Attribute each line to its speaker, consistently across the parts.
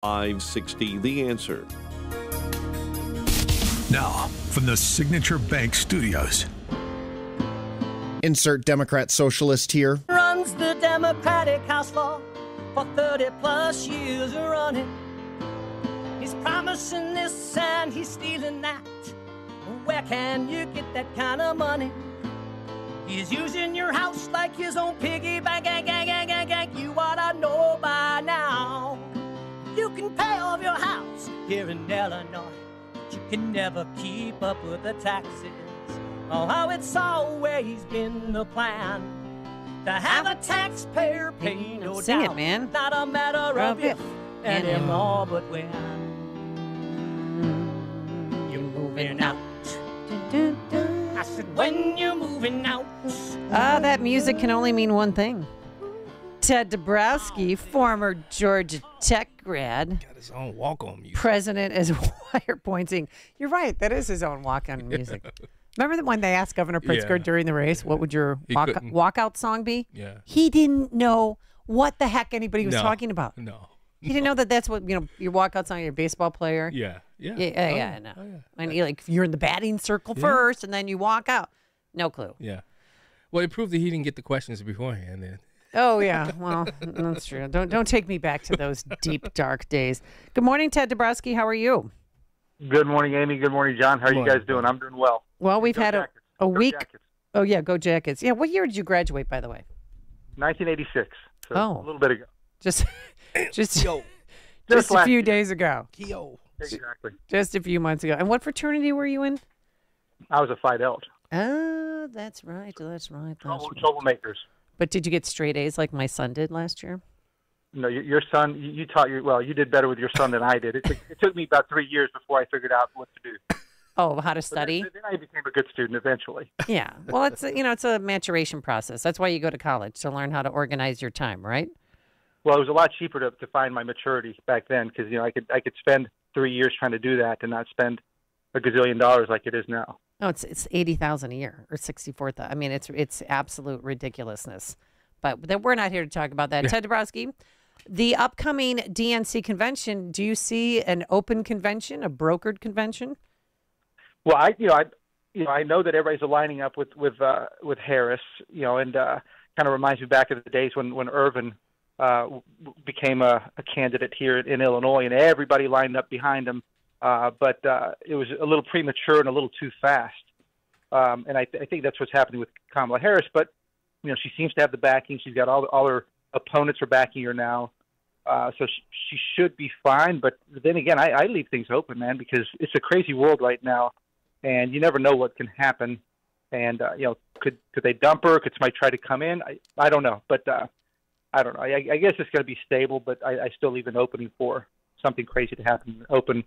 Speaker 1: 560 The Answer.
Speaker 2: Now, from the Signature Bank Studios.
Speaker 3: Insert Democrat socialist here.
Speaker 4: Runs the Democratic House floor for 30 plus years running. He's promising this and he's stealing that. Where can you get that kind of money? He's using your house like his own piggy bank. You ought to know by now. You can pay off your house here in Illinois, but you can never keep up with the taxes. Oh, how it's always been the plan to have a taxpayer pay no down.
Speaker 5: Sing it, man.
Speaker 4: Not a matter of if anymore, but when you're moving out. I said, when you're moving out.
Speaker 5: That music can only mean one thing. Ted Dabrowski, former Georgia Tech grad.
Speaker 6: Got his own walk-on music.
Speaker 5: President is Wirepoints. You're right. That is his own walk-on music. Remember when they asked Governor Pritzker during the race, what would your walkout song be?
Speaker 6: Yeah.
Speaker 5: He didn't know what the heck anybody was talking about.
Speaker 6: No.
Speaker 5: He didn't know that that's what, your walkout song, your baseball player.
Speaker 6: Yeah.
Speaker 5: No. And you're in the batting circle first, and then you walk out. No clue.
Speaker 6: Yeah. Well, it proved that he didn't get the questions beforehand then.
Speaker 5: Oh, yeah. Well, that's true. Don't take me back to those deep, dark days. Good morning, Ted Dabrowski. How are you?
Speaker 7: Good morning, Amy. Good morning, John. How are you guys doing? I'm doing well.
Speaker 5: Well, we've had a week.
Speaker 7: Jackets.
Speaker 5: Oh, yeah, go Jackets. Yeah, what year did you graduate, by the way?
Speaker 7: 1986. So a little bit ago.
Speaker 5: Just a few days ago.
Speaker 7: Exactly.
Speaker 5: Just a few months ago. And what fraternity were you in?
Speaker 7: I was a Phi Delta.
Speaker 5: Oh, that's right.
Speaker 7: Troublemakers.
Speaker 5: But did you get straight A's like my son did last year?
Speaker 7: No, your son, you did better with your son than I did. It took me about 3 years before I figured out what to do.
Speaker 5: Oh, how to study?
Speaker 7: Then I became a good student eventually.
Speaker 5: Yeah. Well, it's a maturation process. That's why you go to college, to learn how to organize your time, right?
Speaker 7: Well, it was a lot cheaper to find my maturity back then because I could spend 3 years trying to do that and not spend a gazillion dollars like it is now.
Speaker 5: No, it's $80,000 a year or $64,000. I mean, it's absolute ridiculousness. But we're not here to talk about that. Ted Dabrowski, the upcoming DNC convention. Do you see an open convention, a brokered convention?
Speaker 7: Well, I know that everybody's lining up with Harris, and kind of reminds me back of the days when Irvin became a candidate here in Illinois, and everybody lined up behind him. But it was a little premature and a little too fast. And I think that's what's happening with Kamala Harris. But, she seems to have the backing. She's got all her opponents are backing her now. So she should be fine. But then again, I leave things open, man, because it's a crazy world right now. And you never know what can happen. And, could they dump her? Could somebody try to come in? I don't know. But I don't know. I guess it's going to be stable, but I still leave an opening for something crazy to happen, open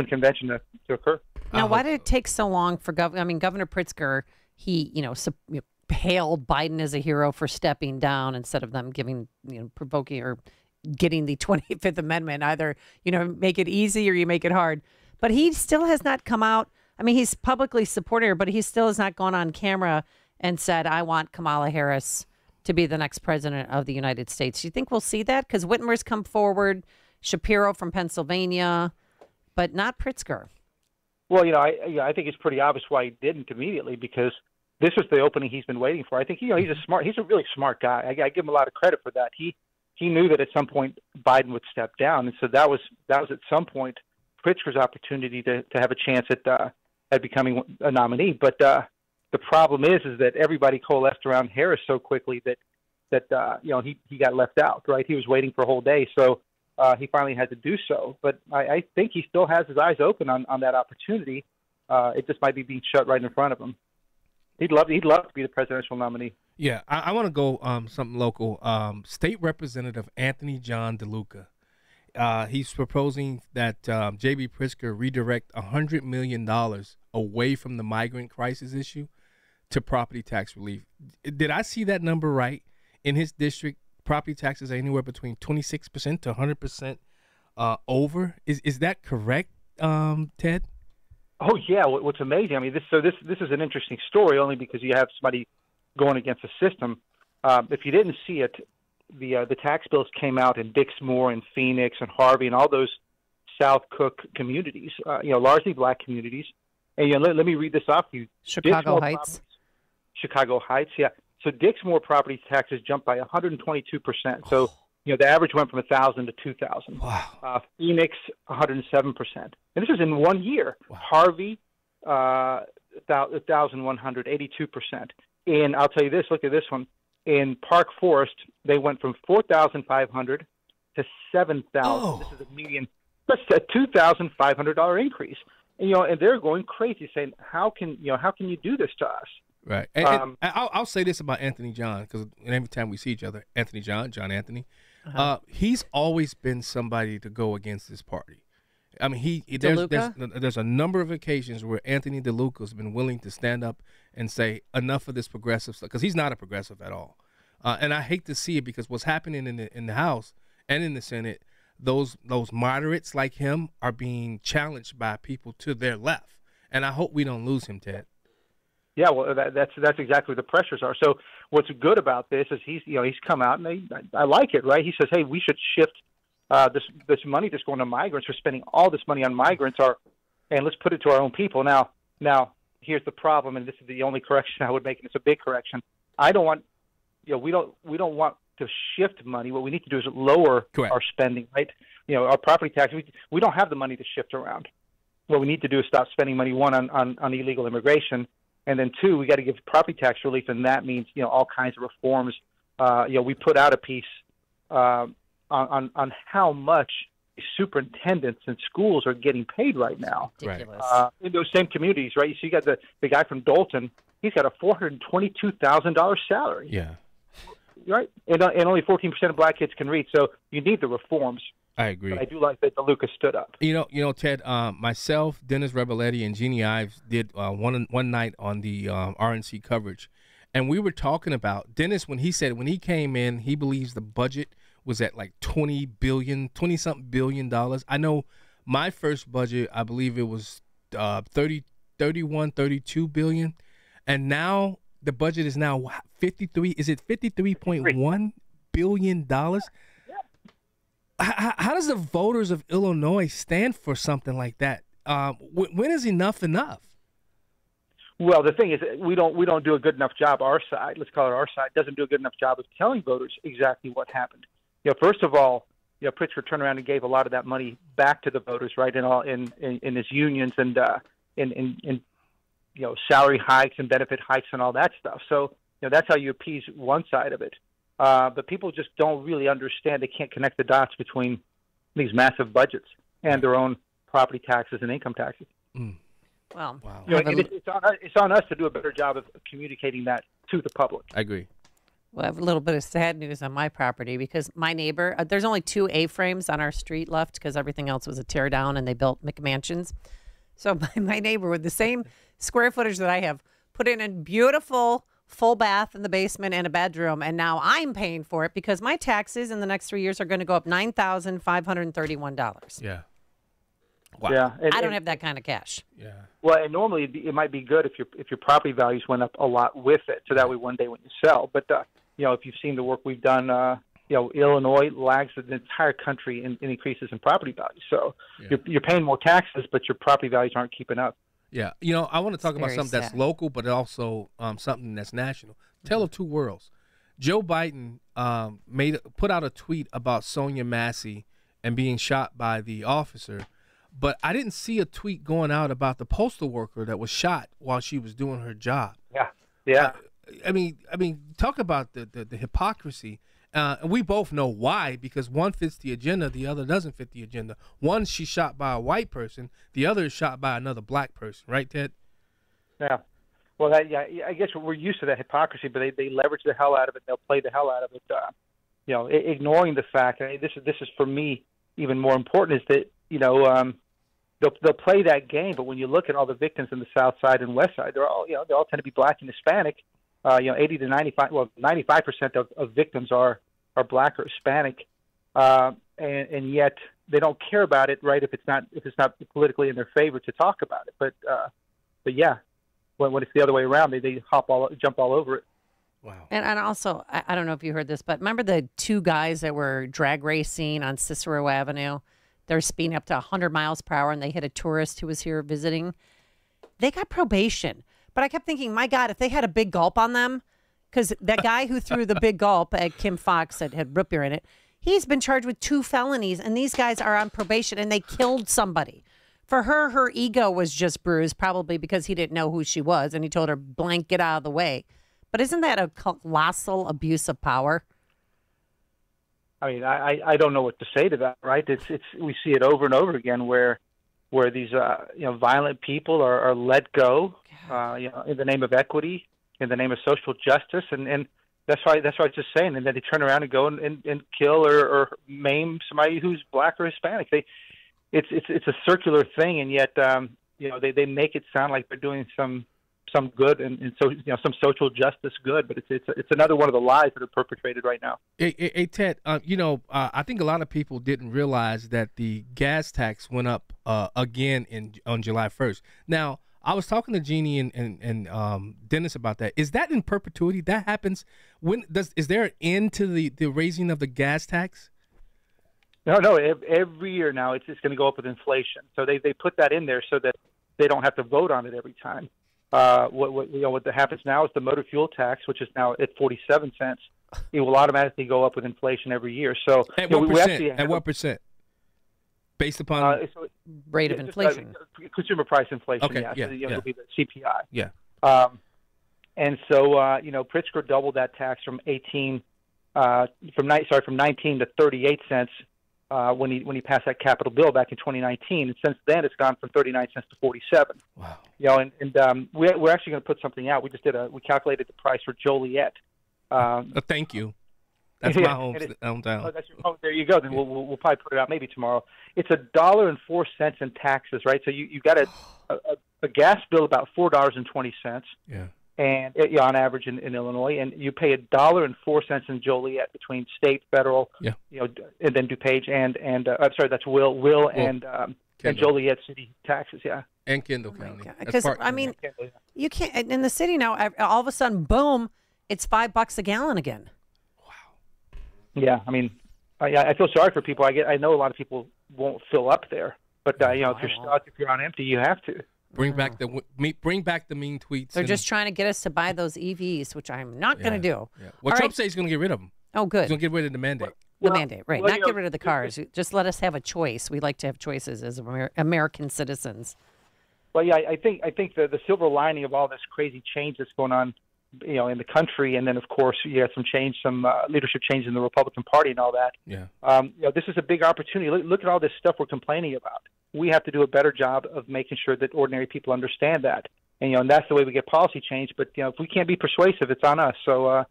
Speaker 7: convention to occur.
Speaker 5: Now, why did it take so long for Governor Pritzker? He, hailed Biden as a hero for stepping down instead of them provoking or getting the 25th Amendment. Either make it easy or you make it hard. But he still has not come out. I mean, he's publicly supported her, but he still has not gone on camera and said, "I want Kamala Harris to be the next president of the United States." Do you think we'll see that? Because Whitmer's come forward, Shapiro from Pennsylvania, but not Pritzker.
Speaker 7: Well, I think it's pretty obvious why he didn't immediately, because this was the opening he's been waiting for. I think he's a really smart guy. I give him a lot of credit for that. He knew that at some point Biden would step down, and so that was at some point Pritzker's opportunity to have a chance at becoming a nominee. But the problem is that everybody coalesced around Harris so quickly that he got left out. Right, he was waiting for a whole day, so. He finally had to do so, but I think he still has his eyes open on that opportunity. It just might be being shut right in front of him. He'd love to be the presidential nominee.
Speaker 6: Yeah, I want to go something local. State Representative Anthony John DeLuca. He's proposing that J.B. Pritzker redirect $100 million away from the migrant crisis issue to property tax relief. Did I see that number right? In his district, property taxes are anywhere between 26% to 100% over. Is that correct, Ted?
Speaker 7: Oh yeah. What's amazing? I mean, this is an interesting story only because you have somebody going against the system. If you didn't see it, the tax bills came out in Dixmoor and Phoenix and Harvey and all those South Cook communities, largely black communities. And let me read this off to you.
Speaker 5: Chicago Heights.
Speaker 7: Chicago Heights, yeah. So Dixmoor property taxes jumped by 122%. So the average went from 1,000 to 2,000.
Speaker 6: Wow.
Speaker 7: Phoenix 107%, and this was in 1 year.
Speaker 6: Wow.
Speaker 7: Harvey 1,182%. And I'll tell you this. Look at this one. In Park Forest, they went from 4,500 to 7,000.
Speaker 6: Oh.
Speaker 7: This is a median. That's a $2,500 increase. And they're going crazy, saying, "How can you do this to us?"
Speaker 6: Right. And I'll say this about Anthony John, because every time we see each other, John Anthony, he's always been somebody to go against this party. I mean, there's a number of occasions where Anthony DeLuca has been willing to stand up and say enough of this progressive stuff, because he's not a progressive at all. And I hate to see it, because what's happening in the House and in the Senate, those moderates like him are being challenged by people to their left, and I hope we don't lose him, Ted.
Speaker 7: Yeah, well, that's exactly what the pressures are. So what's good about this is he's come out, and I like it, right? He says, hey, we should shift this money that's going to migrants. We're spending all this money on migrants, and let's put it to our own people. Now, here's the problem, and this is the only correction I would make, and it's a big correction. I don't want, we don't want to shift money. What we need to do is lower our spending, right? Our property tax. We don't have the money to shift around. What we need to do is stop spending money, one, on illegal immigration. And then two, we got to give property tax relief, and that means all kinds of reforms. We put out a piece on how much superintendents and schools are getting paid right now.
Speaker 5: Ridiculous.
Speaker 7: In those same communities, right? So you got the guy from Dalton. He's got a $422,000 salary.
Speaker 6: Yeah.
Speaker 7: Right, and only 14% of black kids can read. So you need the reforms.
Speaker 6: I agree.
Speaker 7: But I do like that DeLuca stood up.
Speaker 6: Ted, myself, Dennis Rebeletti, and Jeannie Ives did one night on the RNC coverage, and we were talking about Dennis when he came in, he believes the budget was at like $20 something billion. I know my first budget, I believe it was 32 billion, and now the budget is now 53. Is it $53.1 billion? How does the voters of Illinois stand for something like that? When is enough enough?
Speaker 7: Well, the thing is, we don't do a good enough job. Our side, let's call it our side, doesn't do a good enough job of telling voters exactly what happened. First of all, Pritzker turned around and gave a lot of that money back to the voters, right? In his unions and in salary hikes and benefit hikes and all that stuff. So that's how you appease one side of it. But people just don't really understand. They can't connect the dots between these massive budgets and their own property taxes and income taxes.
Speaker 6: Mm.
Speaker 5: Well,
Speaker 6: wow.
Speaker 7: It's on us to do a better job of communicating that to the public.
Speaker 6: I agree.
Speaker 5: Well, I have a little bit of sad news on my property, because my neighbor, there's only 2 A-frames on our street left because everything else was a tear down and they built McMansions. So my neighbor, with the same square footage that I have, put in a beautiful full bath in the basement and a bedroom, and now I'm paying for it because my taxes in the next 3 years are going to go up $9,531.
Speaker 6: Yeah. Wow.
Speaker 7: Yeah,
Speaker 5: I don't have that kind of cash.
Speaker 6: Yeah.
Speaker 7: Well, and normally it might be good if your property values went up a lot with it, so that way one day when you sell. But if you've seen the work we've done, Illinois lags the entire country in increases in property values. So you're paying more taxes, but your property values aren't keeping up.
Speaker 6: Yeah, I want to talk about something that's local, but also something that's national. Tale of two worlds. Joe Biden put out a tweet about Sonia Massey and being shot by the officer, but I didn't see a tweet going out about the postal worker that was shot while she was doing her job.
Speaker 7: Yeah.
Speaker 6: I mean, talk about the hypocrisy. We both know why, because one fits the agenda, the other doesn't fit the agenda. One, she's shot by a white person. The other is shot by another black person. Right, Ted?
Speaker 7: Yeah. Well, I guess we're used to that hypocrisy, but they leverage the hell out of it. They'll play the hell out of it. Ignoring the fact. This is for me even more important, is that they'll play that game. But when you look at all the victims in the South Side and West Side, they all tend to be black and Hispanic. 80 to 95% of victims are black or Hispanic, and yet they don't care about it, right? If it's not politically in their favor to talk about it, but yeah, when it's the other way around, they jump all over it.
Speaker 6: Wow.
Speaker 5: And also, I don't know if you heard this, but remember the two guys that were drag racing on Cicero Avenue? They're speeding up to 100 miles per hour, and they hit a tourist who was here visiting. They got probation. But I kept thinking, my God, if they had a big gulp on them, because that guy who threw the big gulp at Kim Fox that had root beer in it, he's been charged with 2 felonies, and these guys are on probation, and they killed somebody. For her ego was just bruised, probably because he didn't know who she was, and he told her, blank, get out of the way. But isn't that a colossal abuse of power?
Speaker 7: I mean, I don't know what to say to that, right? It's we see it over and over again where these violent people are let go, in the name of equity, in the name of social justice, and that's why I was just saying, and then they turn around and go and kill or maim somebody who's black or Hispanic. It's a circular thing, and yet they make it sound like they're doing some good and so some social justice good, but it's another one of the lies that are perpetrated right now.
Speaker 6: Hey Ted, I think a lot of people didn't realize that the gas tax went up again on July 1st. Now, I was talking to Jeannie and Dennis about that. Is that in perpetuity? That happens is there an end to the raising of the gas tax?
Speaker 7: No. Every year now, it's going to go up with inflation. So they put that in there so that they don't have to vote on it every time. What happens now is the motor fuel tax, which is now at 47 cents. It will automatically go up with inflation every year. So
Speaker 6: at what percent? At what percent? Based upon
Speaker 5: rate of inflation,
Speaker 7: consumer price inflation.
Speaker 6: Okay,
Speaker 7: So, it'll be the CPI.
Speaker 6: Yeah.
Speaker 7: And so Pritzker doubled that tax from 19 to 38 cents when he passed that capital bill back in 2019. And since then, it's gone from 39 cents to 47.
Speaker 6: Wow.
Speaker 7: We're actually going to put something out. We calculated the price for Joliet.
Speaker 6: Thank you. That's my hometown.
Speaker 7: Oh, that's your home. There you go. Then we'll probably put it out maybe tomorrow. It's $1.04 in taxes, right? So you got a gas bill about $4.20. Yeah. And on average in Illinois, and you pay $1.04 in Joliet between state, federal, and then DuPage and I'm sorry, that's Will and Joliet city taxes,
Speaker 6: and Kendall County.
Speaker 5: Because you can't in the city now. All of a sudden, boom, it's $5 a gallon again.
Speaker 7: Yeah, I mean, I feel sorry for people. I know a lot of people won't fill up there, but if you're stuck, if you're on empty, you have to.
Speaker 6: Bring back the mean tweets.
Speaker 5: They're just trying to get us to buy those EVs, which I'm not going to do.
Speaker 6: Yeah. Well, Trump says he's going to get rid of them.
Speaker 5: Oh, good.
Speaker 6: He's going to get rid of the mandate.
Speaker 5: The mandate, right? Not get rid of the cars. Just let us have a choice. We like to have choices as American citizens.
Speaker 7: Well, yeah, I think the silver lining of all this crazy change that's going on, in the country, and then of course you had some leadership change in the Republican Party and all that.
Speaker 6: Yeah.
Speaker 7: This is a big opportunity. Look at all this stuff we're complaining about. We have to do a better job of making sure that ordinary people understand that, and that's the way we get policy change. But if we can't be persuasive, it's on us. So I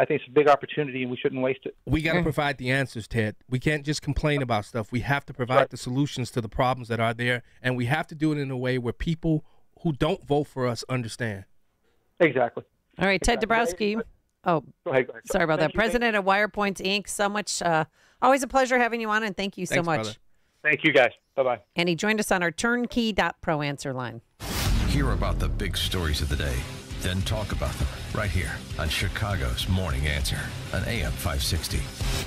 Speaker 7: think it's a big opportunity, and we shouldn't waste it.
Speaker 6: We got to provide the answers, Ted. We can't just complain about stuff. We have to provide the solutions to the problems that are there, and we have to do it in a way where people who don't vote for us understand.
Speaker 7: Exactly.
Speaker 5: All right, Ted Dabrowski. Oh,
Speaker 7: go ahead.
Speaker 5: Sorry about that. President of Wirepoints Inc. So much. Always a pleasure having you on, and thank you so much.
Speaker 6: Brother.
Speaker 7: Thank you, guys. Bye-bye.
Speaker 5: And he joined us on our turnkey.pro answer line.
Speaker 2: Hear about the big stories of the day, then talk about them right here on Chicago's Morning Answer on AM 560.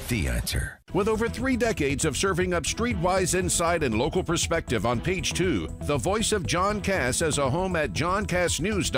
Speaker 2: The Answer.
Speaker 1: With over 3 decades of serving up streetwise insight and local perspective on Page 2, the voice of John Cass has a home at johncassnews.com.